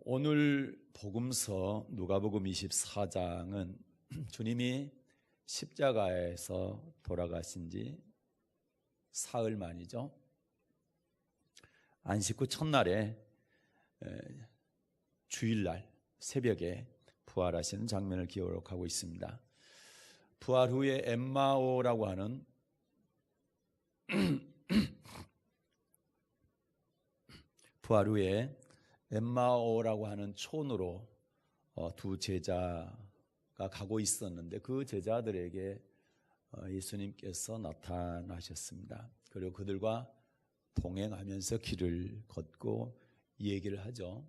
오늘 복음서 누가복음 24장은 주님이 십자가에서 돌아가신 지 사흘 만이죠. 안식 후 첫날에 주일날 새벽에 부활하시는 장면을 기록하고 있습니다. 부활 후에 엠마오라고 하는 부활 후에 엠마오라고 하는 촌으로 두 제자가 가고 있었는데 그 제자들에게 예수님께서 나타나셨습니다. 그리고 그들과 동행하면서 길을 걷고 얘기를 하죠.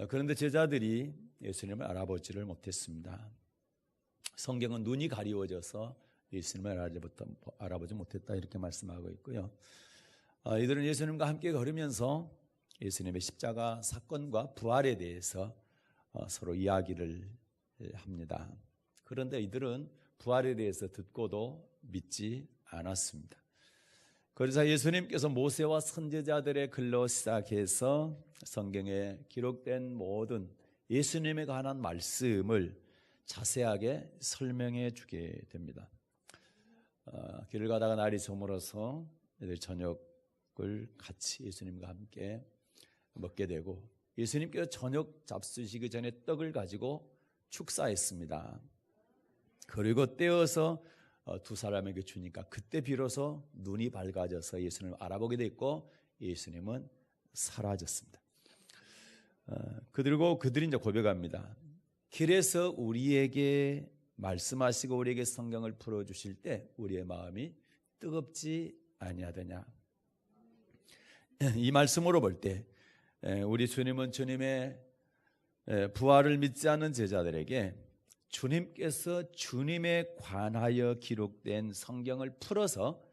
그런데 제자들이 예수님을 알아보지를 못했습니다. 성경은 눈이 가리워져서 예수님을 알아보지 못했다 이렇게 말씀하고 있고요. 이들은 예수님과 함께 걸으면서 예수님의 십자가 사건과 부활에 대해서 서로 이야기를 합니다. 그런데 이들은 부활에 대해서 듣고도 믿지 않았습니다. 그래서 예수님께서 모세와 선지자들의 글로 시작해서 성경에 기록된 모든 예수님에 관한 말씀을 자세하게 설명해 주게 됩니다. 길을 가다가 날이 저물어서 저녁을 같이 예수님과 함께 먹게 되고 예수님께서 저녁 잡수시기 전에 떡을 가지고 축사했습니다. 그리고 떼어서 두 사람에게 주니까 그때 비로소 눈이 밝아져서 예수님을 알아보게 됐고 예수님은 사라졌습니다. 그들이 이제 고백합니다. 길에서 우리에게 말씀하시고 우리에게 성경을 풀어주실 때 우리의 마음이 뜨겁지 아니하더냐. 이 말씀으로 볼 때 우리 주님은 주님의 부활을 믿지 않는 제자들에게 주님께서 주님에 관하여 기록된 성경을 풀어서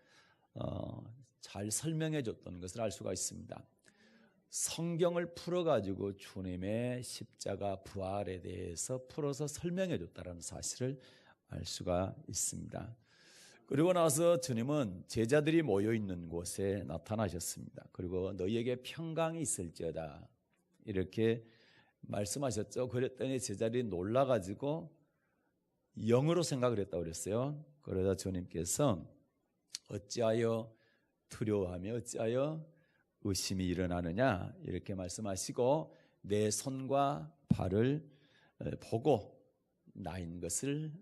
잘 설명해 줬던 것을 알 수가 있습니다. 성경을 풀어가지고 주님의 십자가 부활에 대해서 풀어서 설명해 줬다는 사실을 알 수가 있습니다. 그리고 나서 주님은 제자들이 모여있는 곳에 나타나셨습니다. 그리고 너희에게 평강이 있을지어다 이렇게 말씀하셨죠. 그랬더니 제자들이 놀라가지고 영으로 생각을 했다고 그랬어요. 그러자 주님께서 어찌하여 두려워하며 어찌하여 의심이 일어나느냐 이렇게 말씀하시고 내 손과 발을 보고 나인 것을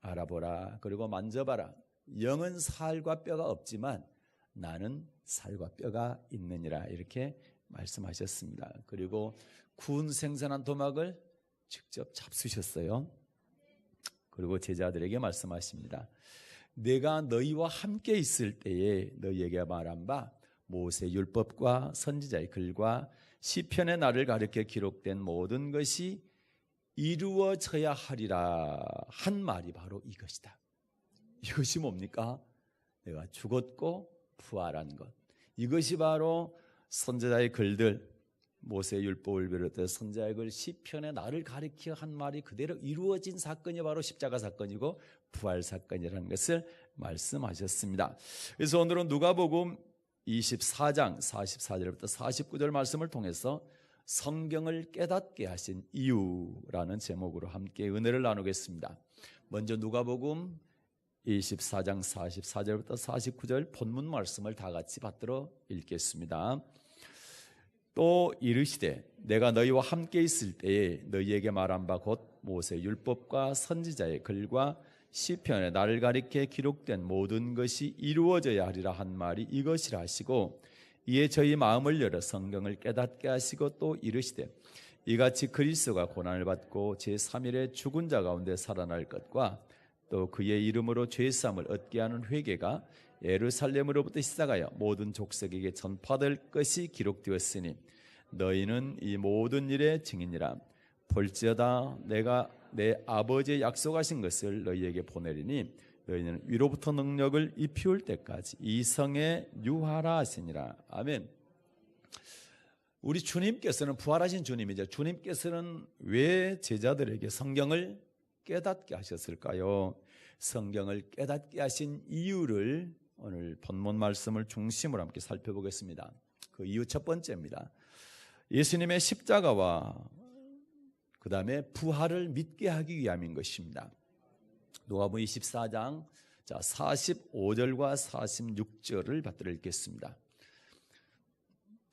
알아보라. 그리고 만져봐라. 영은 살과 뼈가 없지만 나는 살과 뼈가 있느니라 이렇게 말씀하셨습니다. 그리고 구운 생선한 도막을 직접 잡수셨어요. 그리고 제자들에게 말씀하십니다. 내가 너희와 함께 있을 때에 너희에게 말한 바 모세 율법과 선지자의 글과 시편의 나를 가리켜 기록된 모든 것이 이루어져야 하리라 한 말이 바로 이것이다. 이것이 뭡니까? 내가 죽었고 부활한 것. 이것이 바로 선지자의 글들, 모세 율법을 비롯해 선지자의 글, 시편의 나를 가리켜 한 말이 그대로 이루어진 사건이 바로 십자가 사건이고 부활 사건이라는 것을 말씀하셨습니다. 그래서 오늘은 누가복음 24장 44절부터 49절 말씀을 통해서 성경을 깨닫게 하신 이유라는 제목으로 함께 은혜를 나누겠습니다. 먼저 누가복음 24장 44절부터 49절 본문 말씀을 다 같이 받들어 읽겠습니다. 또 이르시되 내가 너희와 함께 있을 때에 너희에게 말한 바 곧 모세 율법과 선지자의 글과 시편에 나를 가리켜 기록된 모든 것이 이루어져야 하리라 한 말이 이것이라 하시고 이에 저희 마음을 열어 성경을 깨닫게 하시고 또 이르시되 이같이 그리스도가 고난을 받고 제3일에 죽은 자 가운데 살아날 것과 또 그의 이름으로 죄사함을 얻게 하는 회개가 예루살렘으로부터 시작하여 모든 족속에게 전파될 것이 기록되었으니 너희는 이 모든 일의 증인이라. 볼지어다 내가 내 아버지의 약속하신 것을 너희에게 보내리니 너희는 위로부터 능력을 입히올 때까지 이 성에 유하라 하시니라. 아멘. 우리 주님께서는 부활하신 주님이죠. 주님께서는 왜 제자들에게 성경을 깨닫게 하셨을까요? 성경을 깨닫게 하신 이유를 오늘 본문 말씀을 중심으로 함께 살펴보겠습니다. 그 이유 첫 번째입니다. 예수님의 십자가와 그 다음에 부활을 믿게 하기 위함인 것입니다. 누가복음 24장 45절과 46절을 받들어 읽겠습니다.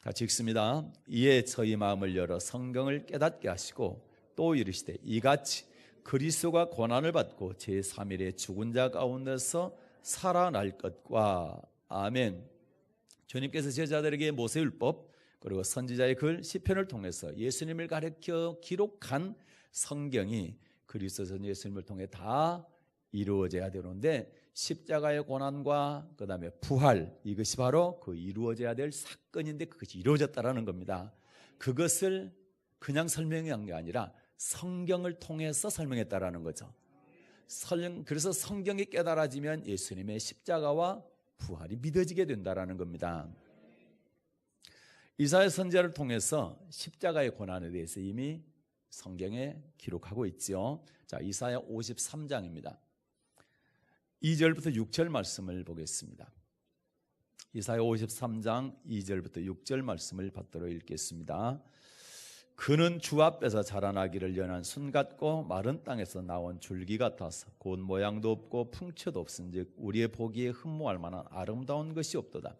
같이 읽습니다. 이에 저희 마음을 열어 성경을 깨닫게 하시고 또 이르시되 이같이 그리스도가 고난을 받고 제3일에 죽은 자 가운데서 살아날 것과 아멘. 주님께서 제자들에게 모세율법 그리고 선지자의 글 시편을 통해서 예수님을 가르쳐 기록한 성경이 그리스도 예수님을 통해 다 이루어져야 되는데 십자가의 고난과 그 다음에 부활, 이것이 바로 그 이루어져야 될 사건인데 그것이 이루어졌다라는 겁니다. 그것을 그냥 설명한 게 아니라 성경을 통해서 설명했다라는 거죠. 그래서 성경이 깨달아지면 예수님의 십자가와 부활이 믿어지게 된다라는 겁니다. 이사야 선지자를 통해서 십자가의 고난에 대해서 이미 성경에 기록하고 있죠. 자, 이사야 53장입니다. 2절부터 6절 말씀을 보겠습니다. 이사야 53장 2절부터 6절 말씀을 받들어 읽겠습니다. 그는 주 앞에서 자라나기를 연한 순 같고 마른 땅에서 나온 줄기 같아서 곧 모양도 없고 풍채도 없은즉 우리의 보기에 흠모할 만한 아름다운 것이 없도다.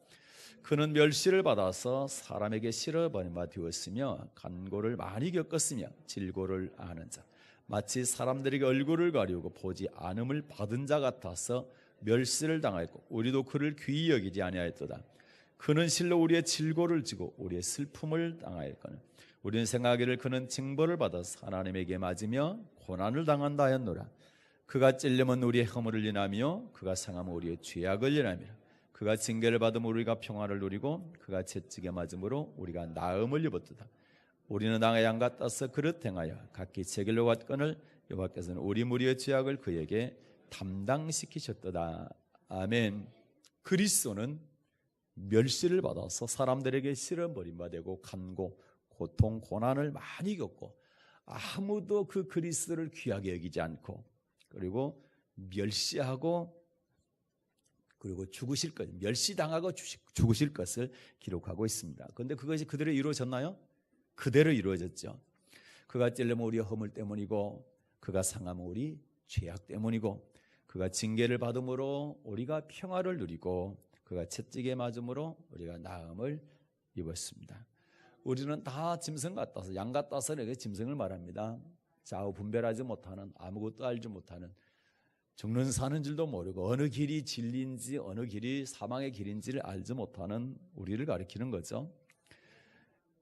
그는 멸시를 받아서 사람에게 실어버린 바 되었으며 간고를 많이 겪었으며 질고를 아는 자 마치 사람들에게 얼굴을 가리우고 보지 않음을 받은 자 같아서 멸시를 당하였고 우리도 그를 귀히 여기지 아니하였도다. 그는 실로 우리의 질고를 지고 우리의 슬픔을 당하였거늘 우리는 생각하기를 그는 징벌을 받아서 하나님에게 맞으며 고난을 당한다 하였노라. 그가 찔림은 우리의 허물을 인하며 그가 상함은 우리의 죄악을 인함이라. 그가 징계를 받음으로 우리가 평화를 누리고 그가 채찍에 맞음으로 우리가 나음을 입었도다. 우리는 낭의 양 같아서 그릇 행하여 각기 제 길로 갔거늘 여호와께서는 우리 무리의 죄악을 그에게 담당시키셨도다. 아멘. 그리스도는 멸시를 받아서 사람들에게 실어버림받고 간고 고통 고난을 많이 겪고 아무도 그 그리스도를 귀하게 여기지 않고 그리고 멸시하고 그리고 죽으실 것, 멸시당하고 죽으실 것을 기록하고 있습니다. 그런데 그것이 그대로 이루어졌나요? 그대로 이루어졌죠. 그가 찔림은 우리의 허물 때문이고 그가 상함은 우리 죄악 때문이고 그가 징계를 받음으로 우리가 평화를 누리고 그가 채찍에 맞음으로 우리가 나음을 입었습니다. 우리는 다 짐승 같아서 양 같아서 이렇게 짐승을 말합니다. 좌우 분별하지 못하는 아무것도 알지 못하는 죽는 사는 줄도 모르고 어느 길이 진리인지 어느 길이 사망의 길인지를 알지 못하는 우리를 가리키는 거죠.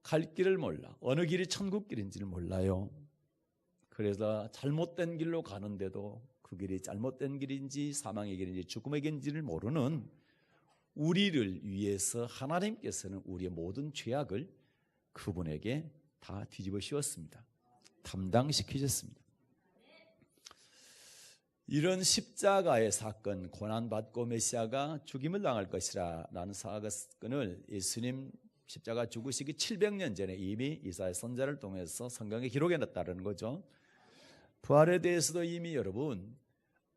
갈 길을 몰라 어느 길이 천국 길인지를 몰라요. 그래서 잘못된 길로 가는데도 그 길이 잘못된 길인지 사망의 길인지 죽음의 길인지를 모르는 우리를 위해서 하나님께서는 우리의 모든 죄악을 그분에게 다 뒤집어 씌웠습니다. 담당시키셨습니다. 이런 십자가의 사건, 고난받고 메시아가 죽임을 당할 것이라 라는 사건을 예수님 십자가 죽으시기 700년 전에 이미 이사야 선지자를 통해서 성경에 기록해놨다는 거죠. 부활에 대해서도 이미 여러분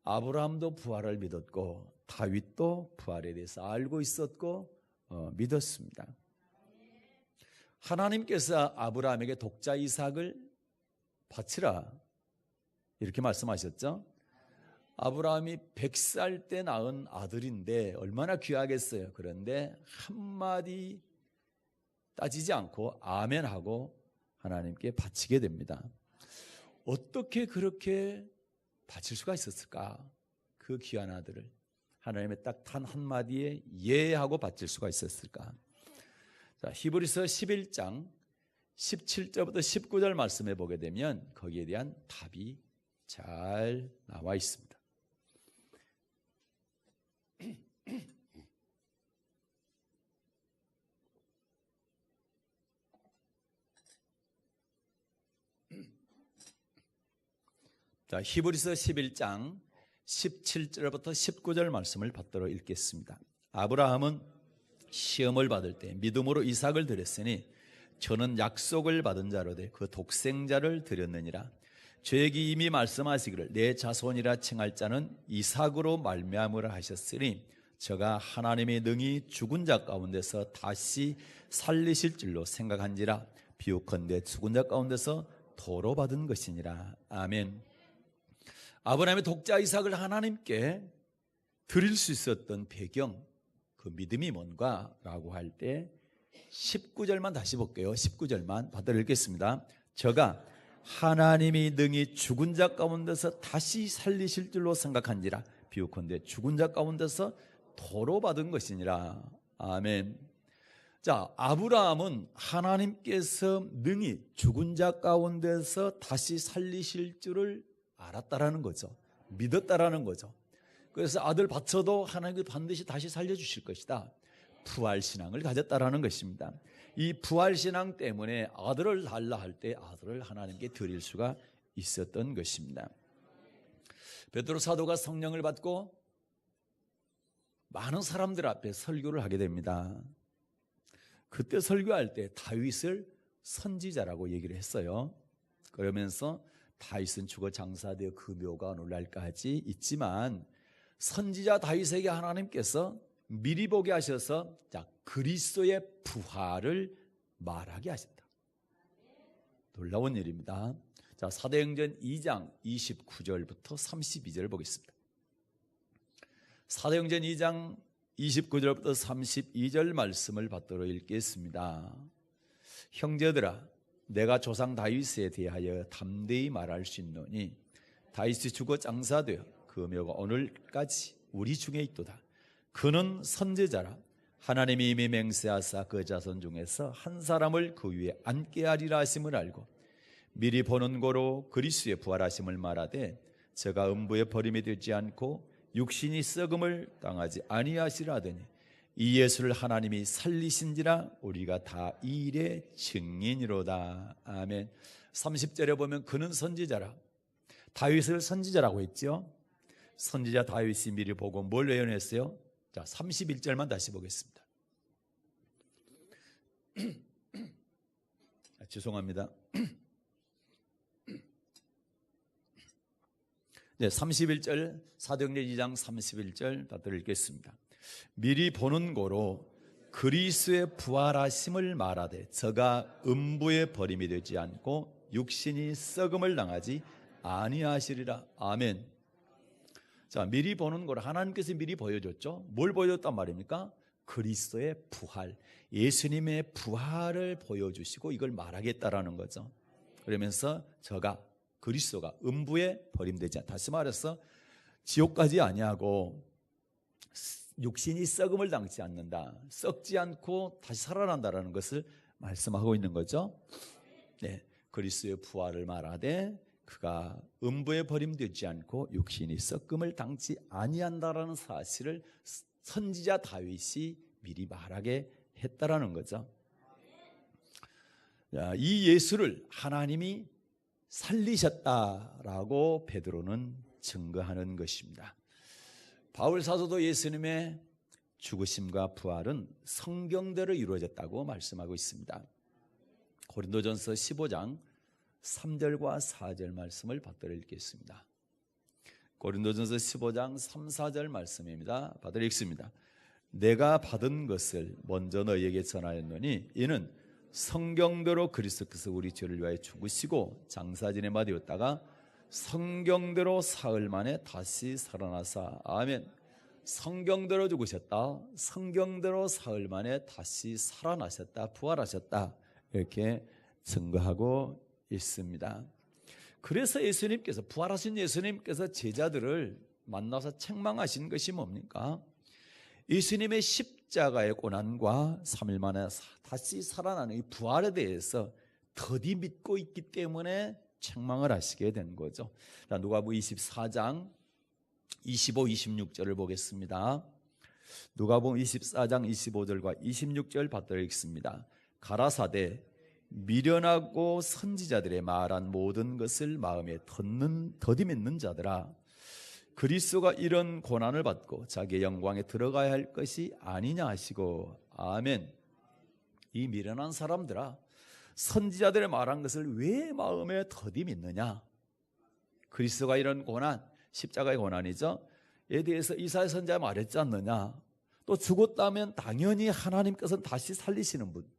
아브라함도 부활을 믿었고 다윗도 부활에 대해서 알고 있었고 믿었습니다. 하나님께서 아브라함에게 독자 이삭을 바치라 이렇게 말씀하셨죠. 아브라함이 100살 때 낳은 아들인데 얼마나 귀하겠어요. 그런데 한마디 따지지 않고 아멘하고 하나님께 바치게 됩니다. 어떻게 그렇게 바칠 수가 있었을까? 그 귀한 아들을 하나님의 딱 단 한마디에 예 하고 바칠 수가 있었을까? 자, 히브리서 11장 17절부터 19절 말씀해 보게 되면 거기에 대한 답이 잘 나와 있습니다. 자, 히브리서 11장 17절부터 19절 말씀을 받들어 읽겠습니다. 아브라함은 시험을 받을 때 믿음으로 이삭을 드렸으니 저는 약속을 받은 자로 돼 그 독생자를 드렸느니라. 저에게 이미 말씀하시기를 내 자손이라 칭할 자는 이삭으로 말미암으라 하셨으니 저가 하나님의 능히 죽은 자 가운데서 다시 살리실 줄로 생각한지라. 비옥컨대 죽은 자 가운데서 도로 받은 것이니라. 아멘. 아브라함의 독자 이삭을 하나님께 드릴 수 있었던 배경, 그 믿음이 뭔가 라고 할 때 19절만 다시 볼게요. 19절만 받아 읽겠습니다. 저가 하나님이 능히 죽은 자 가운데서 다시 살리실 줄로 생각한지라 비옥컨대 죽은 자 가운데서 도로 받은 것이니라. 아멘. 자, 아브라함은 하나님께서 능히 죽은 자 가운데서 다시 살리실 줄을 알았다라는 거죠. 믿었다라는 거죠. 그래서 아들 바쳐도 하나님께서 반드시 다시 살려주실 것이다. 부활신앙을 가졌다라는 것입니다. 이 부활신앙 때문에 아들을 달라 할 때 아들을 하나님께 드릴 수가 있었던 것입니다. 베드로 사도가 성령을 받고 많은 사람들 앞에 설교를 하게 됩니다. 그때 설교할 때 다윗을 선지자라고 얘기를 했어요. 그러면서 다윗은 죽어 장사되어 그 묘가 놀랄까지 있지만 선지자 다윗에게 하나님께서 미리 보게 하셔서 그리스도의 부활을 말하게 하신다. 놀라운 일입니다. 자, 사도행전 2장 29절부터 32절 보겠습니다. 사도행전 2장 29절부터 32절 말씀을 받들어 읽겠습니다. 형제들아, 내가 조상 다윗에 대하여 담대히 말할 수 있노니 다윗이 죽어 장사되어 그 묘가 오늘까지 우리 중에 있도다. 그는 선지자라. 하나님이 이미 맹세하사 그 자손 중에서 한 사람을 그 위에 앉게 하리라 하심을 알고 미리 보는 고로 그리스도의 부활하심을 말하되 저가 음부에 버림이 되지 않고 육신이 썩음을 당하지 아니하시라 하더니 이 예수를 하나님이 살리신지라 우리가 다 이 일의 증인이로다. 아멘. 30절에 보면 그는 선지자라. 다윗을 선지자라고 했죠. 선지자 다윗이 미리 보고 뭘 예언했어요? 자, 31절만 다시 보겠습니다. 죄송합니다. 네, 31절 사도행전 2장 31절 다 읽겠습니다. 미리 보는 고로 그리스도의 부활하심을 말하되 저가 음부에 버림이 되지 않고 육신이 썩음을 당하지 아니하시리라. 아멘. 자, 미리 보는 걸 하나님께서 미리 보여줬죠. 뭘 보여줬단 말입니까? 그리스도의 부활, 예수님의 부활을 보여주시고 이걸 말하겠다라는 거죠. 그러면서 저가 그리스도가 음부에 버림되지 않다. 다시 말해서 지옥까지 아니하고 육신이 썩음을 당치 않는다. 썩지 않고 다시 살아난다라는 것을 말씀하고 있는 거죠. 네, 그리스도의 부활을 말하되 그가 음부에 버림되지 않고 육신이 썩음을 당치 아니한다라는 사실을 선지자 다윗이 미리 말하게 했다라는 거죠. 이 예수를 하나님이 살리셨다라고 베드로는 증거하는 것입니다. 바울 사도도 예수님의 죽으심과 부활은 성경대로 이루어졌다고 말씀하고 있습니다. 고린도전서 15장 3절과 4절 말씀을 받들어 읽겠습니다. 고린도전서 15장 3, 4절 말씀입니다. 받들어 읽습니다. 내가 받은 것을 먼저 너희에게 전하였노니 이는 성경대로 그리스도께서 우리 죄를 위하여 죽으시고 장사진에 맞이었다가 성경대로 사흘 만에 다시 살아나사. 아멘. 성경대로 죽으셨다. 성경대로 사흘 만에 다시 살아나셨다. 부활하셨다. 이렇게 증거하고 있습니다. 그래서 예수님께서 부활하신 예수님께서 제자들을 만나서 책망하신 것이 뭡니까? 예수님의 십자가의 고난과 3일 만에 다시 살아나는 이 부활에 대해서 더디 믿고 있기 때문에 책망을 하시게 된 거죠. 자, 누가복음 24장 25, 26절을 보겠습니다. 누가복음 24장 25절과 26절 받들어 읽습니다. 가라사대 미련하고 선지자들의 말한 모든 것을 마음에 더디 믿는 자들아, 그리스도가 이런 고난을 받고 자기의 영광에 들어가야 할 것이 아니냐 하시고. 아멘. 이 미련한 사람들아, 선지자들의 말한 것을 왜 마음에 더디 믿느냐? 그리스도가 이런 고난, 십자가의 고난이죠, 에 대해서 이사야 선지자가 말했지 않느냐? 또 죽었다면 당연히 하나님께서는 다시 살리시는 분,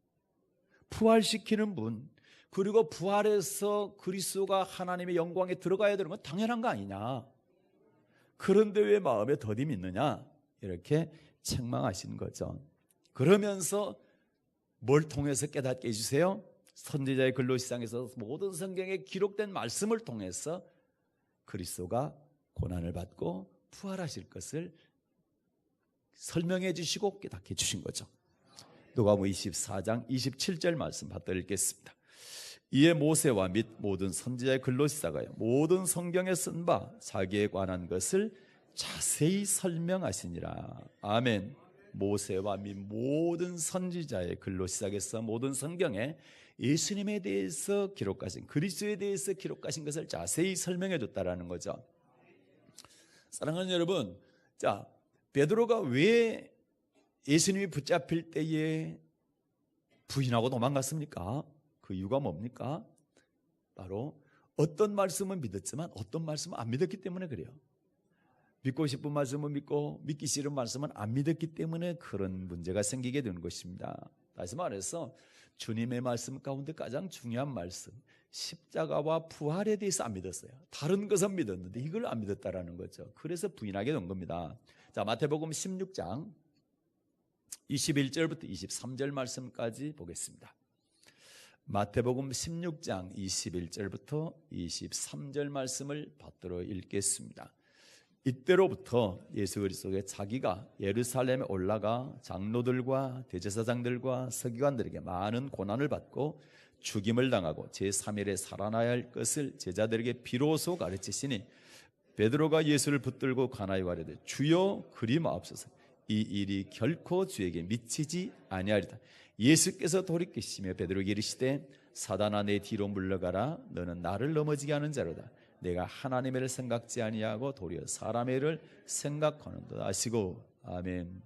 부활시키는 분, 그리고 부활해서 그리스도가 하나님의 영광에 들어가야 되는 건 당연한 거 아니냐. 그런데 왜 마음에 더디 믿느냐, 이렇게 책망하시는 거죠. 그러면서 뭘 통해서 깨닫게 해주세요? 선지자의 글로시상에서 모든 성경에 기록된 말씀을 통해서 그리스도가 고난을 받고 부활하실 것을 설명해 주시고 깨닫게 해 주신 거죠. 누가복음 24장 27절 말씀 받들어 읽겠습니다. 이에 모세와 및 모든 선지자의 글로시사가요 모든 성경에 쓴 바 자기에 관한 것을 자세히 설명하시니라. 아멘. 모세와 및 모든 선지자의 글로시작에서 모든 성경에 예수님에 대해서 기록하신, 그리스도에 대해서 기록하신 것을 자세히 설명해 줬다라는 거죠. 사랑하는 여러분, 자, 베드로가 왜 예수님이 붙잡힐 때에 부인하고 도망갔습니까? 그 이유가 뭡니까? 바로 어떤 말씀은 믿었지만 어떤 말씀은 안 믿었기 때문에 그래요. 믿고 싶은 말씀은 믿고 믿기 싫은 말씀은 안 믿었기 때문에 그런 문제가 생기게 되는 것입니다. 다시 말해서 주님의 말씀 가운데 가장 중요한 말씀, 십자가와 부활에 대해서 안 믿었어요. 다른 것은 믿었는데 이걸 안 믿었다라는 거죠. 그래서 부인하게 된 겁니다. 자, 마태복음 16장 21절부터 23절 말씀까지 보겠습니다. 마태복음 16장 21절부터 23절 말씀을 받들어 읽겠습니다. 이때로부터 예수 그리스도가 자기가 예루살렘에 올라가 장로들과 대제사장들과 서기관들에게 많은 고난을 받고 죽임을 당하고 제3일에 살아나야 할 것을 제자들에게 비로소 가르치시니 베드로가 예수를 붙들고 가나이 가려되 주여 그리 마옵소서, 이 일이 결코 주에게 미치지 아니하리다. 예수께서 돌이키시며 베드로에게 이르시되 사단아 내 뒤로 물러가라, 너는 나를 넘어지게 하는 자로다. 내가 하나님의 일을 생각지 아니하고 도리어 사람의 일을 생각하는도다 하시고. 아멘.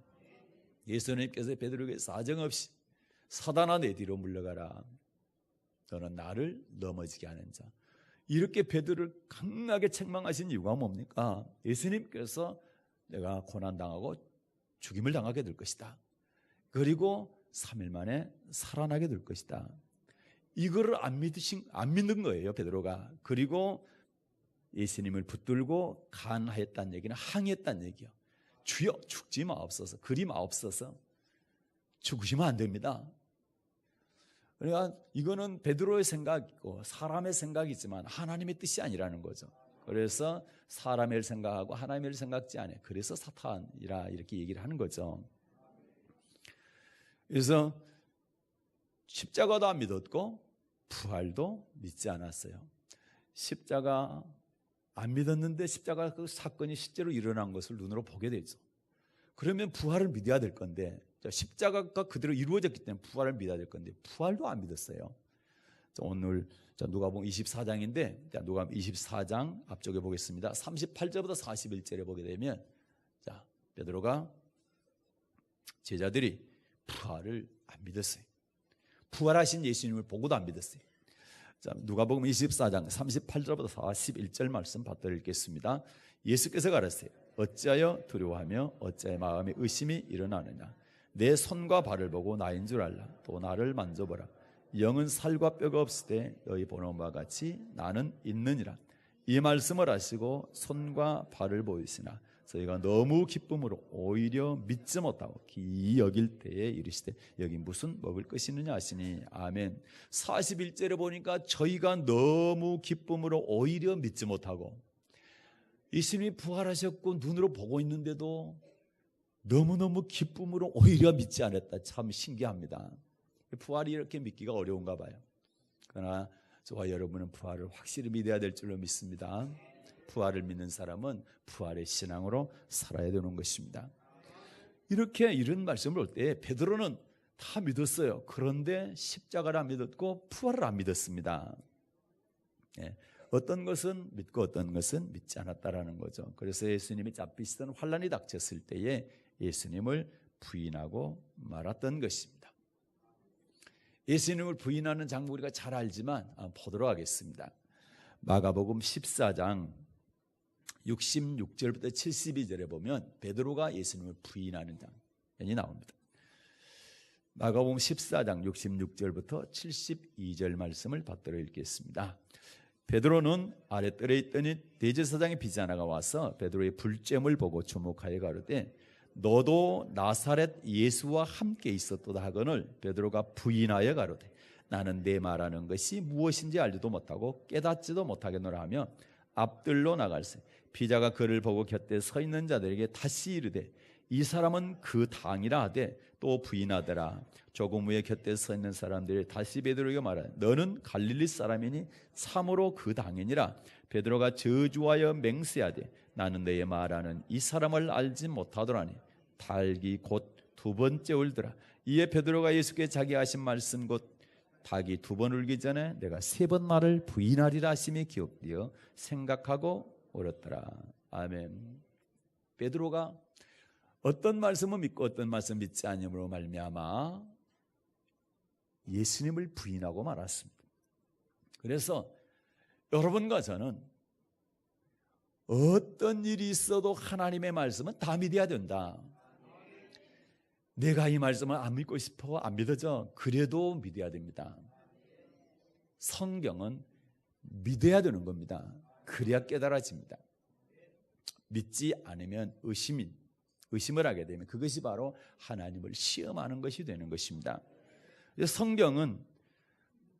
예수님께서 베드로에게 사정없이 사단아 내 뒤로 물러가라, 너는 나를 넘어지게 하는 자, 이렇게 베드로를 강하게 책망하신 이유가 뭡니까? 예수님께서 내가 고난당하고 죽임을 당하게 될 것이다, 그리고 3일 만에 살아나게 될 것이다, 이거를 안 믿는 거예요, 베드로가. 그리고 예수님을 붙들고 간하였다는 얘기는 항의했다는 얘기요. 주여 죽지 마옵소서, 그리 마옵소서, 죽으시면 안 됩니다. 그러니까 이거는 베드로의 생각이고 사람의 생각이지만 하나님의 뜻이 아니라는 거죠. 그래서 사람의 일 생각하고 하나님의 일 생각지 않아요. 그래서 사탄이라 이렇게 얘기를 하는 거죠. 그래서 십자가도 안 믿었고 부활도 믿지 않았어요. 십자가 안 믿었는데 십자가 그 사건이 실제로 일어난 것을 눈으로 보게 되죠. 그러면 부활을 믿어야 될 건데, 십자가가 그대로 이루어졌기 때문에 부활을 믿어야 될 건데 부활도 안 믿었어요. 오늘 누가복음 24장인데 누가복음 24장 앞쪽에 보겠습니다. 38절부터 41절에 보게 되면, 자, 베드로가 제자들이 부활을 안 믿었어요. 부활하신 예수님을 보고도 안 믿었어요. 자, 누가복음 24장 38절부터 41절 말씀 받들어 읽겠습니다. 예수께서 가라사대 어찌하여 두려워하며 어찌하여 마음에 의심이 일어나느냐. 내 손과 발을 보고 나인 줄 알라. 또 나를 만져보라. 영은 살과 뼈가 없을 때 너희 보는 바와 같이 나는 있느니라. 이 말씀을 하시고 손과 발을 보이시나 저희가 너무 기쁨으로 오히려 믿지 못하고 기이 여길 때에 이르시되 여기 무슨 먹을 것이 있느냐 하시니. 아멘. 41절에 보니까 저희가 너무 기쁨으로 오히려 믿지 못하고, 예수님이 부활하셨고 눈으로 보고 있는데도 너무너무 기쁨으로 오히려 믿지 않았다. 참 신기합니다. 부활이 이렇게 믿기가 어려운가 봐요. 그러나 저와 여러분은 부활을 확실히 믿어야 될 줄로 믿습니다. 부활을 믿는 사람은 부활의 신앙으로 살아야 되는 것입니다. 이렇게 이런 말씀을 올 때 베드로는 다 믿었어요. 그런데 십자가를 안 믿었고 부활을 안 믿었습니다. 어떤 것은 믿고 어떤 것은 믿지 않았다라는 거죠. 그래서 예수님이 잡히시던 환란이 닥쳤을 때에 예수님을 부인하고 말았던 것입니다. 예수님을 부인하는 장면 우리가 잘 알지만 보도록 하겠습니다. 마가복음 14장 66절부터 72절에 보면 베드로가 예수님을 부인하는 장면이 나옵니다. 마가복음 14장 66절부터 72절 말씀을 받들어 읽겠습니다. 베드로는 아랫뜰에 있더니 대제사장의 비자나가 와서 베드로의 불잼을 보고 주목하여 가로되 너도 나사렛 예수와 함께 있었도다 하거늘 베드로가 부인하여 가로되 나는 내 말하는 것이 무엇인지 알지도 못하고 깨닫지도 못하겠노라 하며 앞뜰로 나갈세. 비자가 그를 보고 곁에 서 있는 자들에게 다시 이르되 이 사람은 그 당이라 하되 또 부인하더라. 조금 후에 곁에 서 있는 사람들이 다시 베드로에게 말하되 너는 갈릴리 사람이니 참으로 그 당이니라. 베드로가 저주하여 맹세하되 나는 너의 말하는 이 사람을 알지 못하더라니. 닭이 곧 두 번째 울더라. 이에 베드로가 예수께 자기 하신 말씀 곧 닭이 두 번 울기 전에 내가 세 번 나를 부인하리라 하심이 기억되어 생각하고 울었더라. 아멘. 베드로가 어떤 말씀을 믿고 어떤 말씀을 믿지 않음으로 말미암아 예수님을 부인하고 말았습니다. 그래서 여러분과 저는 어떤 일이 있어도 하나님의 말씀은 다 믿어야 된다. 내가 이 말씀을 안 믿고 싶어 안 믿어져. 그래도 믿어야 됩니다. 성경은 믿어야 되는 겁니다. 그래야 깨달아집니다. 믿지 않으면 의심을 하게 되면 그것이 바로 하나님을 시험하는 것이 되는 것입니다. 성경은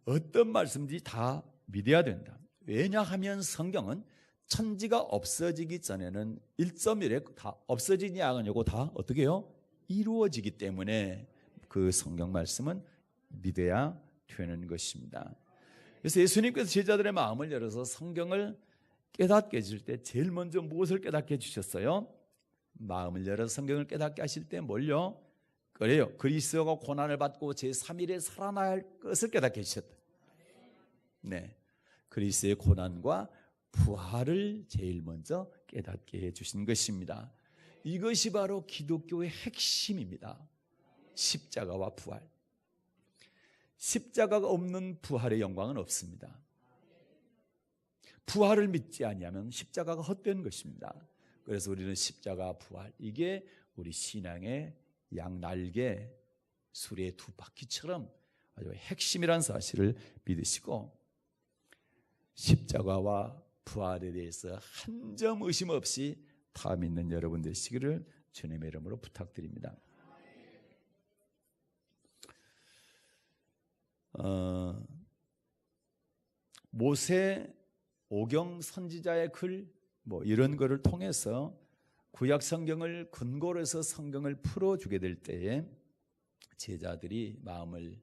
어떤 말씀인지 다 믿어야 된다. 왜냐하면 성경은 천지가 없어지기 전에는 1.1에 다 없어지냐 아니고 다 어떻게 해요? 이루어지기 때문에 그 성경 말씀은 믿어야 되는 것입니다. 그래서 예수님께서 제자들의 마음을 열어서 성경을 깨닫게 해줄 때 제일 먼저 무엇을 깨닫게 해주셨어요? 마음을 열어서 성경을 깨닫게 하실 때 뭘요? 그래요. 그리스도가 고난을 받고 제3일에 살아나야 할 것을 깨닫게 해주셨다. 네, 그리스도의 고난과 부활을 제일 먼저 깨닫게 해주신 것입니다. 이것이 바로 기독교의 핵심입니다. 십자가와 부활. 십자가가 없는 부활의 영광은 없습니다. 부활을 믿지 아니하면 십자가가 헛된 것입니다. 그래서 우리는 십자가 부활, 이게 우리 신앙의 양날개 수레의 두 바퀴처럼 아주 핵심이라는 사실을 믿으시고 십자가와 부활에 대해서 한 점 의심 없이 다 믿는 여러분 되시기를 주님의 이름으로 부탁드립니다. 모세 오경 선지자의 글 이런 거를 통해서 구약 성경을 근거로 해서 성경을 풀어주게 될 때에 제자들이 마음을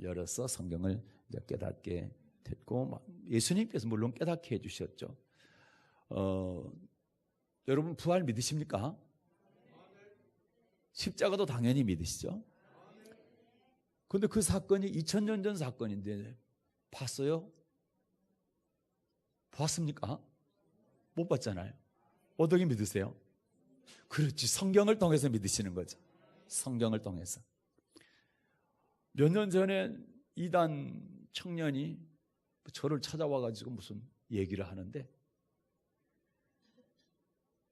열어서 성경을 깨닫게 됐고 예수님께서 물론 깨닫게 해주셨죠. 여러분 부활 믿으십니까? 십자가도 당연히 믿으시죠? 그런데 그 사건이 2000년 전 사건인데 봤어요? 봤습니까? 못 봤잖아요. 어떻게 믿으세요? 그렇지, 성경을 통해서 믿으시는 거죠. 성경을 통해서. 몇 년 전에 이단 청년이 저를 찾아와가지고 무슨 얘기를 하는데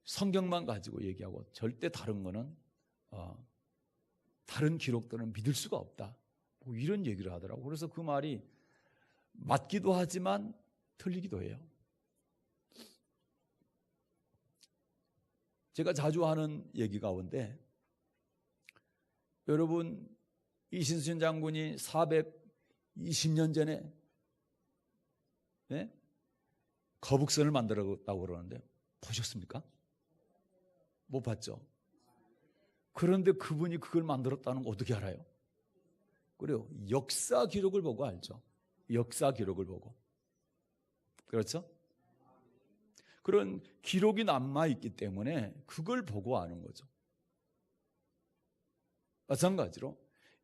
성경만 가지고 얘기하고 절대 다른 거는 다른 기록들은 믿을 수가 없다. 이런 얘기를 하더라고요. 그래서 그 말이 맞기도 하지만 틀리기도 해요. 제가 자주 하는 얘기 가운데 여러분 이신순 장군이 420년 전에 거북선을 만들었다고 그러는데 보셨습니까? 못 봤죠? 그런데 그분이 그걸 만들었다는 거 어떻게 알아요? 그래요. 역사 기록을 보고 알죠. 역사 기록을 보고. 그렇죠? 그런 기록이 남아있기 때문에 그걸 보고 아는 거죠. 마찬가지로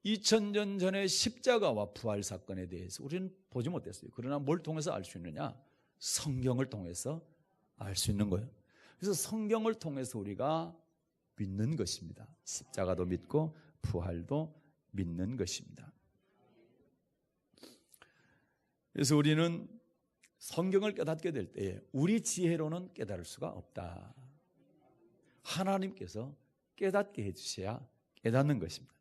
2000년 전의 십자가와 부활 사건에 대해서 우리는 보지 못했어요. 그러나 뭘 통해서 알 수 있느냐? 성경을 통해서 알 수 있는 거예요. 그래서 성경을 통해서 우리가 믿는 것입니다. 십자가도 믿고 부활도 믿는 것입니다. 그래서 우리는 성경을 깨닫게 될 때에 우리 지혜로는 깨달을 수가 없다. 하나님께서 깨닫게 해주셔야 깨닫는 것입니다.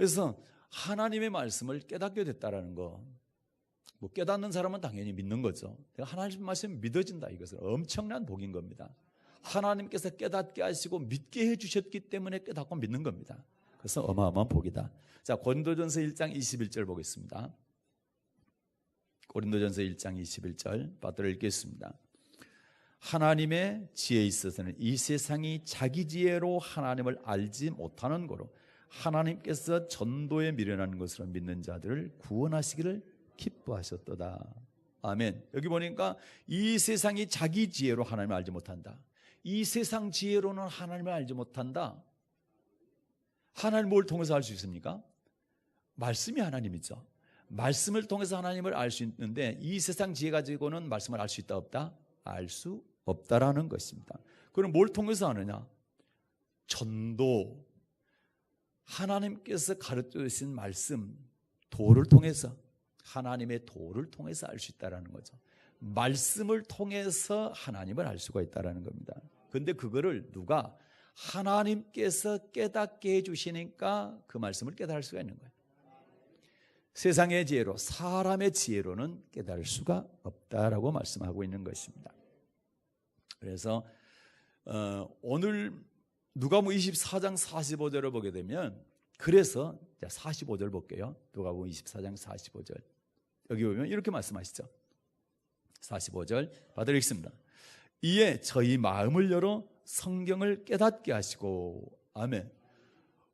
그래서 하나님의 말씀을 깨닫게 됐다라는 거, 뭐 깨닫는 사람은 당연히 믿는 거죠. 하나님 말씀이 믿어진다, 이것은 엄청난 복인 겁니다. 하나님께서 깨닫게 하시고 믿게 해주셨기 때문에 깨닫고 믿는 겁니다. 그래서 어마어마한 복이다. 자, 고린도전서 1장 21절 보겠습니다. 고린도전서 1장 21절 받들어 읽겠습니다. 하나님의 지혜에 있어서는 이 세상이 자기 지혜로 하나님을 알지 못하는 거로 하나님께서 전도에 미련한 것으로 믿는 자들을 구원하시기를 기뻐하셨도다. 아멘. 여기 보니까 이 세상이 자기 지혜로 하나님을 알지 못한다. 이 세상 지혜로는 하나님을 알지 못한다. 하나님 뭘 통해서 알 수 있습니까? 말씀이 하나님이죠. 말씀을 통해서 하나님을 알 수 있는데 이 세상 지혜 가지고는 말씀을 알 수 있다 없다? 알 수 없다라는 것입니다. 그럼 뭘 통해서 아느냐? 전도, 하나님께서 가르쳐 주신 말씀, 도를 통해서, 하나님의 도를 통해서 알 수 있다는 거죠. 말씀을 통해서 하나님을 알 수가 있다는 겁니다. 그런데 그거를 누가? 하나님께서 깨닫게 해주시니까 그 말씀을 깨달을 수가 있는 거예요. 세상의 지혜로, 사람의 지혜로는 깨달을 수가 없다라고 말씀하고 있는 것입니다. 그래서 오늘 누가복음 24장 45절을 보게 되면, 그래서 45절 볼게요. 누가복음 24장 45절. 여기 보면 이렇게 말씀하시죠. 45절 받들어 읽습니다. 이에 저희 마음을 열어 성경을 깨닫게 하시고. 아멘.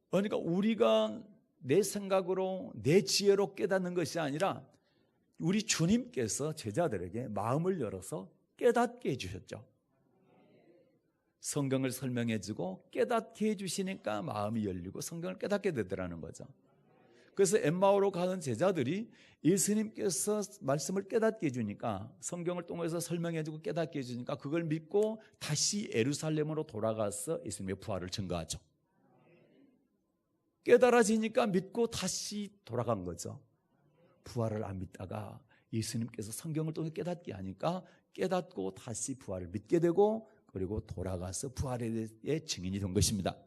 그러니까 우리가 내 생각으로 내 지혜로 깨닫는 것이 아니라 우리 주님께서 제자들에게 마음을 열어서 깨닫게 해주셨죠. 성경을 설명해 주고 깨닫게 해주시니까 마음이 열리고 성경을 깨닫게 되더라는 거죠. 그래서 엠마오로 가는 제자들이 예수님께서 말씀을 깨닫게 해주니까, 성경을 통해서 설명해 주고 깨닫게 해주니까 그걸 믿고 다시 예루살렘으로 돌아가서 예수님의 부활을 증거하죠. 깨달아지니까 믿고 다시 돌아간 거죠. 부활을 안 믿다가 예수님께서 성경을 통해 깨닫게 하니까 깨닫고 다시 부활을 믿게 되고, 그리고 돌아가서 부활에 대해 증인이 된 것입니다.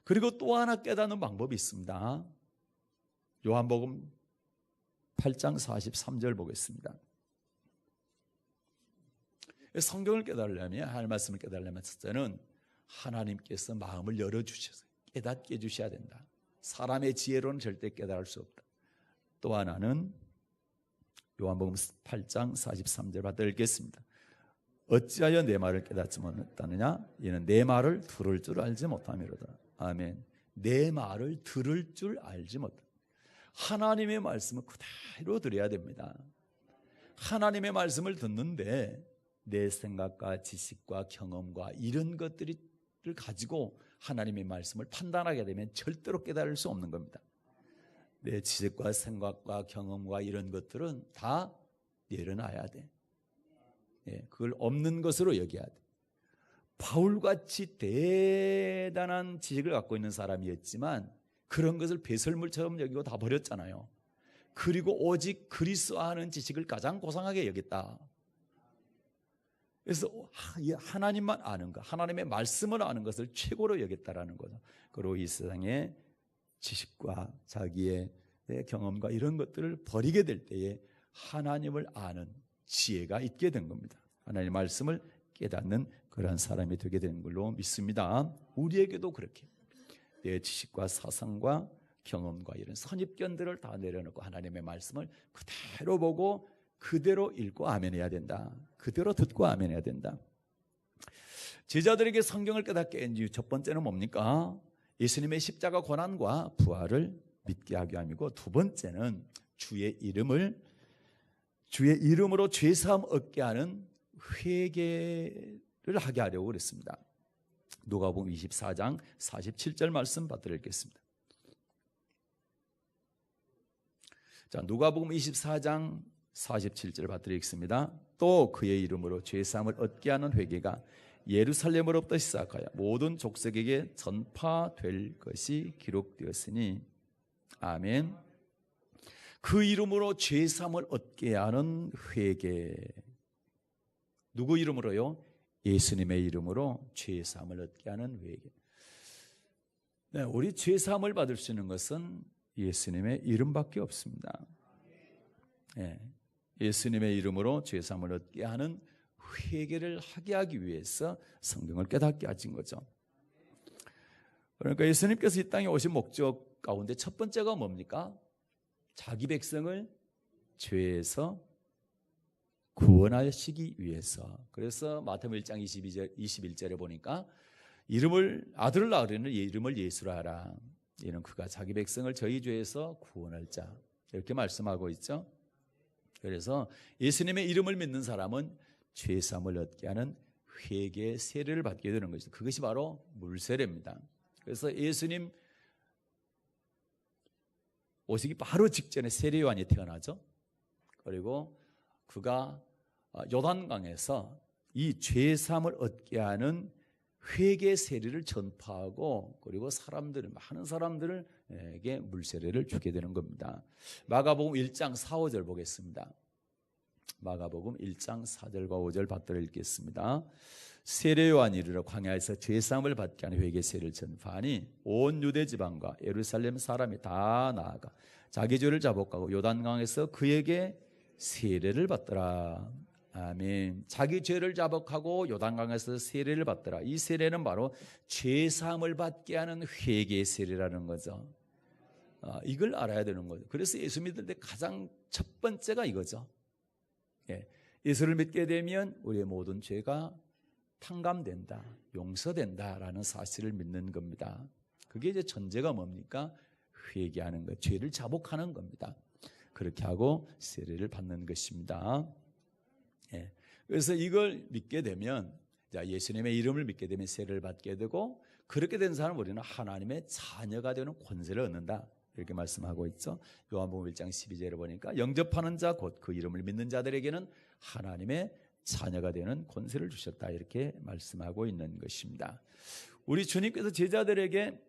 그리고 또 하나 깨닫는 방법이 있습니다. 요한복음 8장 43절 보겠습니다. 성경을 깨달으려면, 하나님 말씀을 깨달으려면 첫째는 하나님께서 마음을 열어주셔서 깨닫게 해주셔야 된다. 사람의 지혜로는 절대 깨달을 수 없다. 또 하나는 요한복음 8장 43절 받아 읽겠습니다. 어찌하여 내 말을 깨닫지 못하느냐? 이는 내 말을 들을 줄 알지 못함이로다. 아멘. 내 말을 들을 줄 알지 못함. 하나님의 말씀을 그대로 들어야 됩니다. 하나님의 말씀을 듣는데 내 생각과 지식과 경험과 이런 것들을 가지고 하나님의 말씀을 판단하게 되면 절대로 깨달을 수 없는 겁니다. 내 지식과 생각과 경험과 이런 것들은 다 내려놔야 돼. 그걸 없는 것으로 여겨야 돼. 바울같이 대단한 지식을 갖고 있는 사람이었지만 그런 것을 배설물처럼 여기고 다 버렸잖아요. 그리고 오직 그리스도 아는 지식을 가장 고상하게 여겼다. 그래서 하나님만 아는 것, 하나님의 말씀을 아는 것을 최고로 여겼다라는 거죠. 그리고 이 세상의 지식과 자기의 경험과 이런 것들을 버리게 될 때에 하나님을 아는 지혜가 있게 된 겁니다. 하나님의 말씀을 깨닫는 그런 사람이 되게 되는 걸로 믿습니다. 우리에게도 그렇게 내 지식과 사상과 경험과 이런 선입견들을 다 내려놓고 하나님의 말씀을 그대로 보고 그대로 읽고 아멘해야 된다. 그대로 듣고 아멘해야 된다. 제자들에게 성경을 깨닫게 한 이유 첫 번째는 뭡니까? 예수님의 십자가 고난과 부활을 믿게 하기 위함이고, 두 번째는 주의 이름으로 죄사함 얻게 하는 회개를 하게 하려고 그랬습니다. 누가복음 24장 47절 말씀 받들어 읽겠습니다. 자, 누가복음 24장 47절 받들어 읽습니다. 또 그의 이름으로 죄사함을 얻게 하는 회개가 예루살렘으로부터 시작하여 모든 족속에게 전파될 것이 기록되었으니. 아멘. 그 이름으로 죄사함을 얻게 하는 회개. 누구 이름으로요? 예수님의 이름으로 죄사함을 얻게 하는 회개. 네, 우리 죄 사함을 받을 수 있는 것은 예수님의 이름밖에 없습니다. 네, 예수님의 이름으로 죄 사함을 얻게 하는 회개를 하게 하기 위해서 성경을 깨닫게 하신 거죠. 그러니까 예수님께서 이 땅에 오신 목적 가운데 첫 번째가 뭡니까? 자기 백성을 죄에서 구원하시기 위해서. 그래서 마태복음 1장 21절에 보니까 아들을 낳으려는 이름을 예수라 하라. 이는 그가 자기 백성을 저희 죄에서 구원할 자. 이렇게 말씀하고 있죠. 그래서 예수님의 이름을 믿는 사람은 죄 사함을 얻게 하는 회개의 세례를 받게 되는 것이죠. 그것이 바로 물세례입니다. 그래서 예수님 오시기 바로 직전에 세례 요한이 태어나죠. 그리고 그가 요단강에서 이 죄 사함을 얻게 하는 회개 세례를 전파하고 그리고 많은 사람들에게 물세례를 주게 되는 겁니다. 마가복음 1장 4, 5절 보겠습니다. 마가복음 1장 4절과 5절 받들어 읽겠습니다. 세례 요한이 이르러 광야에서 죄 사함을 받게 하는 회개 세례를 전파하니 온 유대 지방과 예루살렘 사람이 다 나아가 자기 죄를 자복하고 요단강에서 그에게 세례를 받더라. 아멘. 자기 죄를 자복하고 요단강에서 세례를 받더라. 이 세례는 바로 죄 사함을 받게 하는 회개 세례라는 거죠. 이걸 알아야 되는 거죠. 그래서 예수 믿을 때 가장 첫 번째가 이거죠. 예수를 믿게 되면 우리의 모든 죄가 탕감된다, 용서된다라는 사실을 믿는 겁니다. 그게 이제 전제가 뭡니까? 회개하는 것, 죄를 자복하는 겁니다. 그렇게 하고 세례를 받는 것입니다. 그래서 이걸 믿게 되면, 예수님의 이름을 믿게 되면 세례를 받게 되고, 그렇게 된 사람은 우리는 하나님의 자녀가 되는 권세를 얻는다. 이렇게 말씀하고 있죠. 요한복음 1장 12절에 보니까 영접하는 자 곧 그 이름을 믿는 자들에게는 하나님의 자녀가 되는 권세를 주셨다. 이렇게 말씀하고 있는 것입니다. 우리 주님께서 제자들에게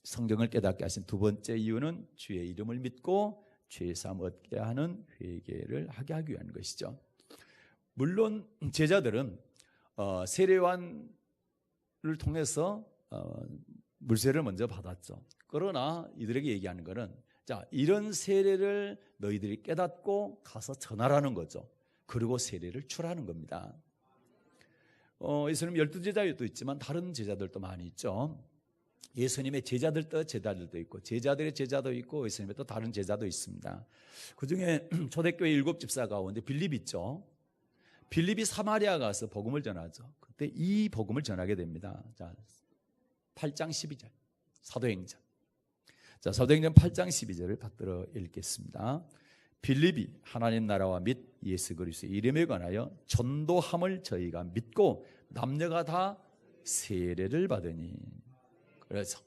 성경을 깨닫게 하신 두 번째 이유는 주의 이름을 믿고 죄 사함 얻게 하는 회개를 하게 하기 위한 것이죠. 물론 제자들은 세례 요한을 통해서 물세례를 먼저 받았죠. 그러나 이들에게 얘기하는 것은 이런 세례를 너희들이 깨닫고 가서 전하라는 거죠. 그리고 세례를 출하는 겁니다. 예수님 12제자도 있지만 다른 제자들도 많이 있죠. 예수님의 제자들도 있고 제자들의 제자도 있고 예수님의 또 다른 제자도 있습니다. 그중에 초대교회 7집사 가운데 빌립 있죠. 빌립이 사마리아 가서 복음을 전하죠. 그때 이 복음을 전하게 됩니다. 8장 12절 사도행전. 사도행전 8장 12절을 받들어 읽겠습니다. 빌립이 하나님 나라와 및 예수 그리스도의 이름에 관하여 전도함을 저희가 믿고 남녀가 다 세례를 받으니. 그래서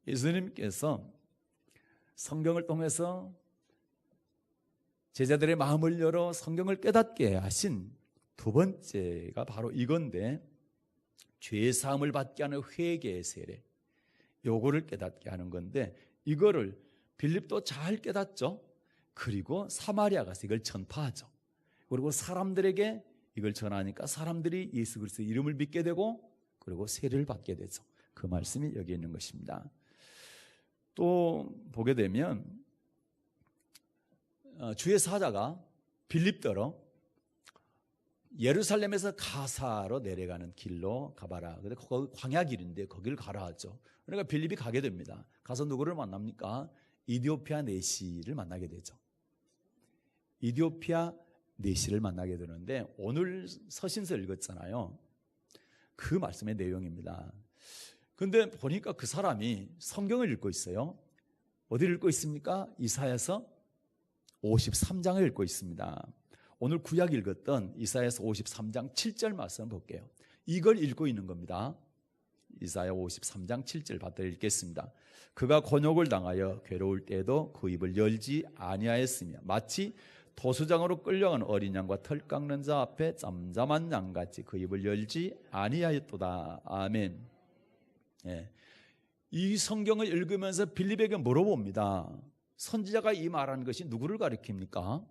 예수님께서 성경을 통해서 제자들의 마음을 열어 성경을 깨닫게 하신 두 번째가 바로 이건데, 죄 사함을 받게 하는 회개의 세례, 요거를 깨닫게 하는 건데, 이거를 빌립도 잘 깨닫죠. 그리고 사마리아 가서 이걸 전파하죠. 그리고 사람들에게 이걸 전하니까 사람들이 예수 그리스도의 이름을 믿게 되고 그리고 세례를 받게 되죠. 그 말씀이 여기 있는 것입니다. 또 보게 되면 주의 사자가 빌립더러 예루살렘에서 가사로 내려가는 길로 가봐라. 근데 거기 광야길인데 거기를 가라 하죠. 그러니까 빌립이 가게 됩니다. 가서 누구를 만납니까? 이디오피아 내시를 만나게 되죠. 이디오피아 내시를 만나게 되는데 오늘 서신서 읽었잖아요. 그 말씀의 내용입니다. 근데 보니까 그 사람이 성경을 읽고 있어요. 어디를 읽고 있습니까? 이사야서 53장을 읽고 있습니다. 오늘 구약 읽었던 이사야서 53장 7절 말씀 볼게요. 이걸 읽고 있는 겁니다. 이사야 53장 7절 받들어 읽겠습니다. 그가 곤욕을 당하여 괴로울 때에도 그 입을 열지 아니하였으며 마치 도수장으로 끌려간 어린 양과 털 깎는 자 앞에 잠잠한 양같이 그 입을 열지 아니하였도다. 아멘. 이 성경을 읽으면서 빌립에게 물어봅니다. 선지자가 이 말하는 것이 누구를 가리킵니까?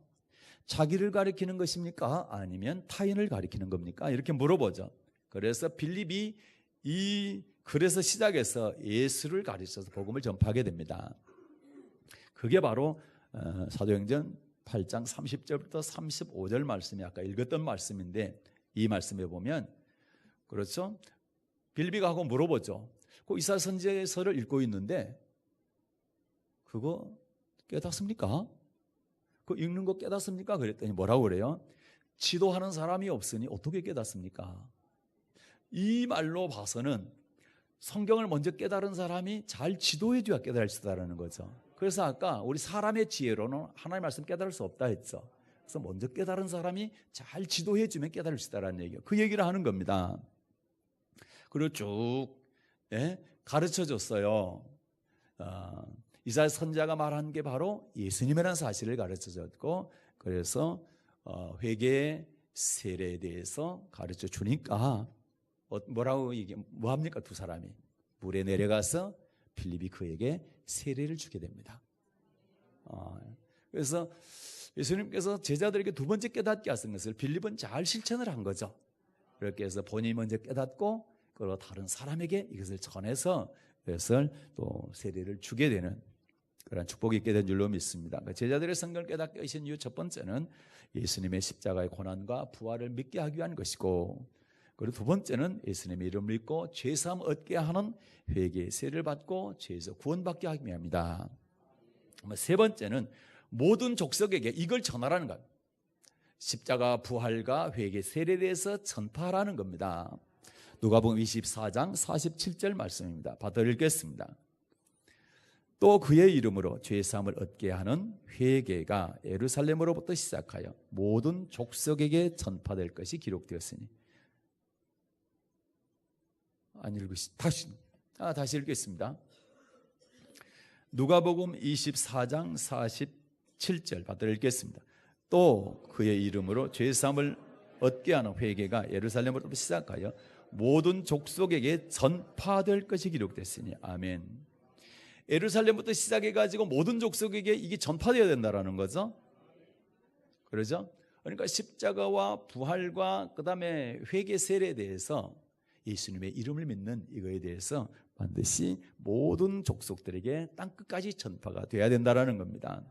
자기를 가리키는 것입니까? 아니면 타인을 가리키는 겁니까? 이렇게 물어보죠. 그래서 빌립이 그래서 시작해서 예수를 가르쳐서 복음을 전파하게 됩니다. 그게 바로 사도행전 8장 30절부터 35절 말씀이 아까 읽었던 말씀인데, 이 말씀에 보면 그렇죠? 빌비가 하고 물어보죠. 그 이사야 선지서를 읽고 있는데 그거 깨닫습니까? 그 읽는 거 깨닫습니까? 그랬더니 뭐라고 그래요? 지도하는 사람이 없으니 어떻게 깨닫습니까? 이 말로 봐서는 성경을 먼저 깨달은 사람이 잘 지도해 줘야 깨달을 수 있다는 거죠. 그래서 아까 우리 사람의 지혜로는 하나님의 말씀 깨달을 수 없다 했죠. 그래서 먼저 깨달은 사람이 잘 지도해 주면 깨달을 수 있다는 얘기예요. 그 얘기를 하는 겁니다. 그리고 쭉 가르쳐 줬어요. 이사야 선지자가 말한 게 바로 예수님이라는 사실을 가르쳐 줬고, 그래서 회개의 세례에 대해서 가르쳐 주니까 뭐라고 뭐 합니까? 두 사람이 물에 내려가서 빌립이 그에게 세례를 주게 됩니다. 그래서 예수님께서 제자들에게 두 번째 깨닫게 하신 것을 빌립은 잘 실천을 한 거죠. 그렇게 해서 본인이 먼저 깨닫고 그리고 다른 사람에게 이것을 전해서 이것을 또 세례를 주게 되는 그런 축복이 있게 된 줄로 믿습니다. 제자들의 성경을 깨닫게 하신 이유 첫 번째는 예수님의 십자가의 고난과 부활을 믿게 하기 위한 것이고, 그리고 두 번째는 예수님의 이름을 믿고 죄사함 얻게 하는 회개의 세례를 받고 죄에서 구원받게 하기 위함이다. 세 번째는 모든 족속에게 이걸 전하라는 것, 십자가 부활과 회개 세례에 대해서 전파하라는 겁니다. 누가복음 24장 47절 말씀입니다. 받아 읽겠습니다. 또 그의 이름으로 죄사함을 얻게 하는 회개가 예루살렘으로부터 시작하여 모든 족속에게 전파될 것이 기록되었으니. 안 읽으시, 다시 읽겠습니다. 누가복음 24장 47절 받아 읽겠습니다. 또 그의 이름으로 죄사함을 얻게 하는 회개가 예루살렘으로부터 시작하여 모든 족속에게 전파될 것이 기록됐으니. 아멘. 예루살렘부터 시작해가지고 모든 족속에게 이게 전파되어야 된다는 거죠. 그러죠? 그러니까 십자가와 부활과 그 다음에 회개 세례에 대해서 예수님의 이름을 믿는 이거에 대해서 반드시 모든 족속들에게 땅끝까지 전파가 되어야 된다는 겁니다.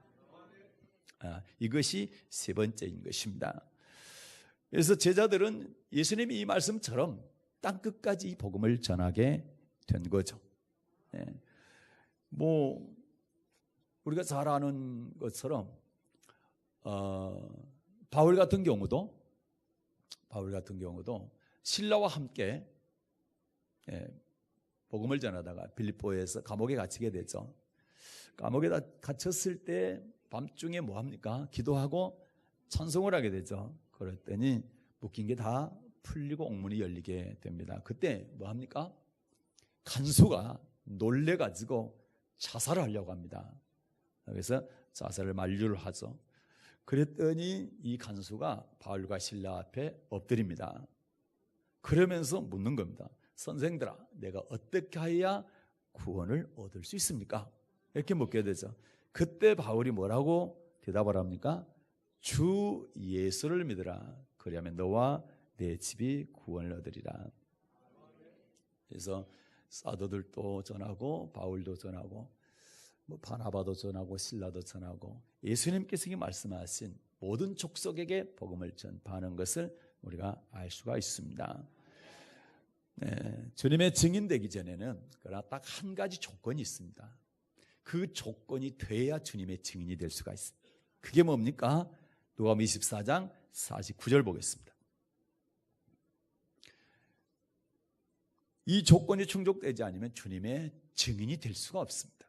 이것이 세 번째인 것입니다. 그래서 제자들은 예수님이 이 말씀처럼 땅끝까지 이 복음을 전하게 된 거죠. 뭐 우리가 잘 아는 것처럼 바울 같은 경우도 신라와 함께 복음을 전하다가 빌립보에서 감옥에 갇히게 되죠. 감옥에 갇혔을 때 밤중에 뭐 합니까? 기도하고 찬송을 하게 되죠. 그랬더니 묶인 게 다 풀리고 옥문이 열리게 됩니다. 그때 뭐 합니까? 간수가 놀래가지고 자살을 하려고 합니다. 그래서 자살을 만류를 하죠. 그랬더니 이 간수가 바울과 신라 앞에 엎드립니다. 그러면서 묻는 겁니다. 선생들아, 내가 어떻게 해야 구원을 얻을 수 있습니까? 이렇게 묻게 되죠. 그때 바울이 뭐라고 대답을 합니까? 주 예수를 믿으라. 그리하면 너와 내 집이 구원을 얻으리라. 그래서 사도들도 전하고 바울도 전하고 바나바도 전하고 신라도 전하고 예수님께서 말씀하신 모든 족속에게 복음을 전파하는 것을 우리가 알 수가 있습니다. 주님의 증인 되기 전에는 그러나 딱 한 가지 조건이 있습니다. 그 조건이 돼야 주님의 증인이 될 수가 있습니다. 그게 뭡니까? 누가복음 24장 49절 보겠습니다. 이 조건이 충족되지 않으면 주님의 증인이 될 수가 없습니다.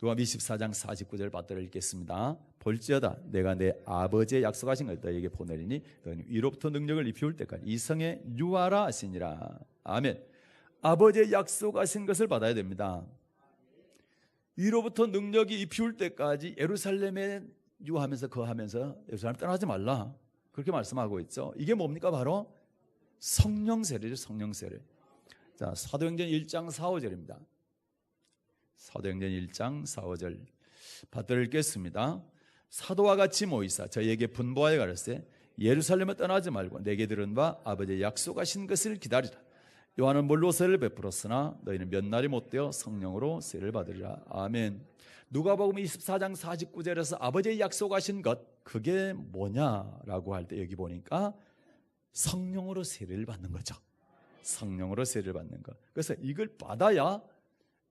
누가복음 24장 49절 받들어 읽겠습니다. 볼지어다 내가 내 아버지의 약속하신 것을 너에게 보내리니 너는 위로부터 능력을 입혀올 때까지 이 성에 유하라 하시니라. 아멘. 아버지의 약속하신 것을 받아야 됩니다. 위로부터 능력이 입혀올 때까지 예루살렘에 유하면서 거하면서 예루살렘 떠나지 말라. 그렇게 말씀하고 있죠. 이게 뭡니까? 바로 성령 세례죠. 성령 세례. 자, 사도행전 1장 4, 5절입니다. 사도행전 1장 4, 5절 받들어 읽겠습니다. 사도와 같이 모이사 저희에게 분부하여 가르치되 예루살렘에 떠나지 말고 내게 들은 바 아버지의 약속하신 것을 기다리라. 요한은 물로 세를 베풀었으나 너희는 몇 날이 못되어 성령으로 세를 받으리라. 아멘. 누가복음 24장 49절에서 아버지의 약속하신 것, 그게 뭐냐라고 할 때 여기 보니까 성령으로 세례를 받는 거죠. 성령으로 세례를 받는 것. 그래서 이걸 받아야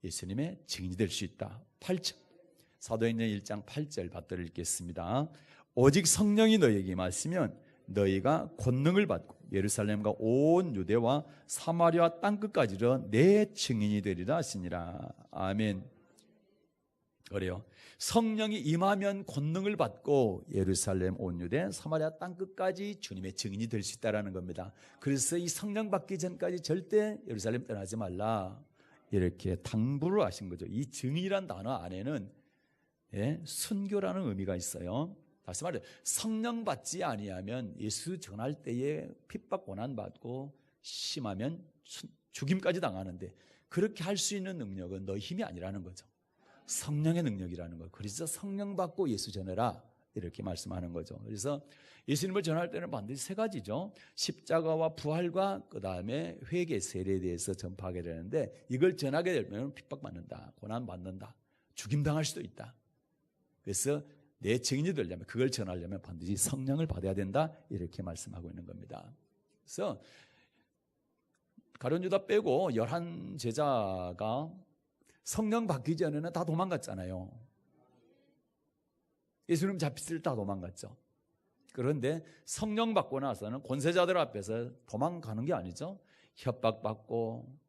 예수님의 증인이 될 수 있다. 8절, 사도행전 1장 8절 받들어 읽겠습니다. 오직 성령이 너희에게 임하시면 너희가 권능을 받고 예루살렘과 온 유대와 사마리아 땅끝까지 이르러 내 증인이 되리라 하시니라. 아멘. 그래요. 성령이 임하면 권능을 받고 예루살렘, 온 유대, 사마리아 땅끝까지 주님의 증인이 될 수 있다는 겁니다. 그래서 이 성령 받기 전까지 절대 예루살렘 떠나지 말라, 이렇게 당부를 하신 거죠. 이 증인이란 단어 안에는 순교라는 의미가 있어요. 다시 말해, 성령 받지 아니하면 예수 전할 때에 핍박 고난 받고 심하면 죽임까지 당하는데, 그렇게 할 수 있는 능력은 너희 힘이 아니라는 거죠. 성령의 능력이라는 거. 그래서 성령 받고 예수 전해라, 이렇게 말씀하는 거죠. 그래서 예수님을 전할 때는 반드시 세 가지죠. 십자가와 부활과 그 다음에 회개, 세례에 대해서 전파하게 되는데, 이걸 전하게 되면 핍박받는다, 고난받는다, 죽임당할 수도 있다. 그래서 내 증인이 되려면, 그걸 전하려면 반드시 성령을 받아야 된다, 이렇게 말씀하고 있는 겁니다. 그래서 가룟 유다 빼고 11 제자가 성령 받기 전에는 다 도망갔잖아요. 예수님 잡혔을 때 다 도망갔죠. 그런데 성령 받고 나서는 권세자들 앞에서 도망가는 게 아니죠. 협박받고,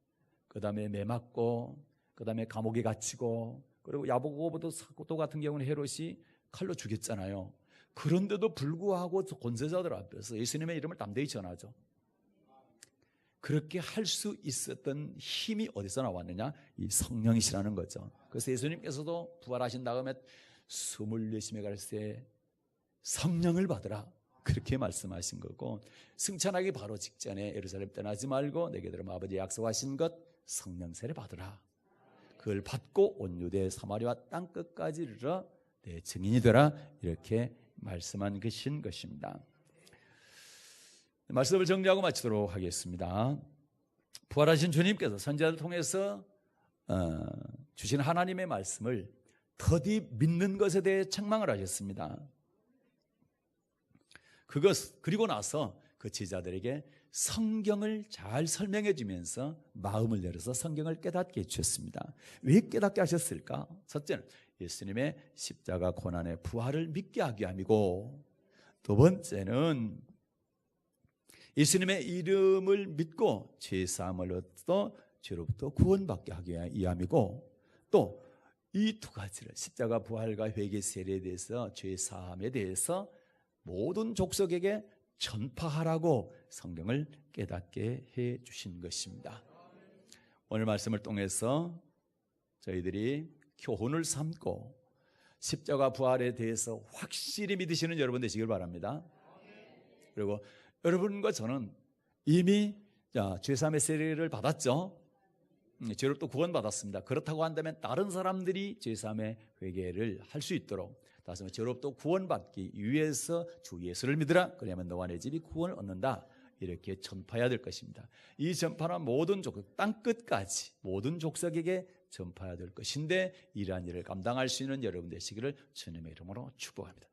그 다음에 매맞고, 그 다음에 감옥에 갇히고, 그리고 야고보도 사도 같은 경우는 헤롯이 칼로 죽였잖아요. 그런데도 불구하고 권세자들 앞에서 예수님의 이름을 담대히 전하죠. 그렇게 할 수 있었던 힘이 어디서 나왔느냐? 이 성령이시라는 거죠. 그래서 예수님께서도 부활하신 다음에 숨을 내쉬며 갈새 성령을 받으라, 그렇게 말씀하신 거고, 승천하기 바로 직전에 예루살렘 떠나지 말고 내게 들으면 아버지 약속하신 것 성령 세례 받으라. 그걸 받고 온 유대 사마리아 땅끝까지 이르러 내 증인이 되라, 이렇게 말씀한 것입니다. 말씀을 정리하고 마치도록 하겠습니다. 부활하신 주님께서 선지자를 통해서 주신 하나님의 말씀을 더디 믿는 것에 대해 책망을 하셨습니다. 그리고 나서 그 제자들에게 성경을 잘 설명해 주면서 마음을 열어서 성경을 깨닫게 해주셨습니다. 왜 깨닫게 하셨을까? 첫째는 예수님의 십자가 고난의 부활을 믿게 하기 위함이고, 두 번째는 예수님의 이름을 믿고 죄사함을 얻어 죄로부터 구원받게 하기 위함이고, 또 이 두 가지를, 십자가 부활과 회개 세례에 대해서, 죄사함에 대해서 모든 족속에게 전파하라고 성경을 깨닫게 해 주신 것입니다. 오늘 말씀을 통해서 저희들이 교훈을 삼고 십자가 부활에 대해서 확실히 믿으시는 여러분 되시길 바랍니다. 그리고 여러분과 저는 이미 죄사함의 세례를 받았죠. 죄로부터 구원받았습니다. 그렇다고 한다면 다른 사람들이 죄사함의 회개를 할 수 있도록, 다시 말해 죄로부터 구원받기 위해서 주 예수를 믿으라, 그러면 너와 내 집이 구원을 얻는다, 이렇게 전파해야 될 것입니다. 이 전파는 모든 족속, 땅끝까지 모든 족속에게 전파해야 될 것인데, 이러한 일을 감당할 수 있는 여러분 되시기를 주님의 이름으로 축복합니다.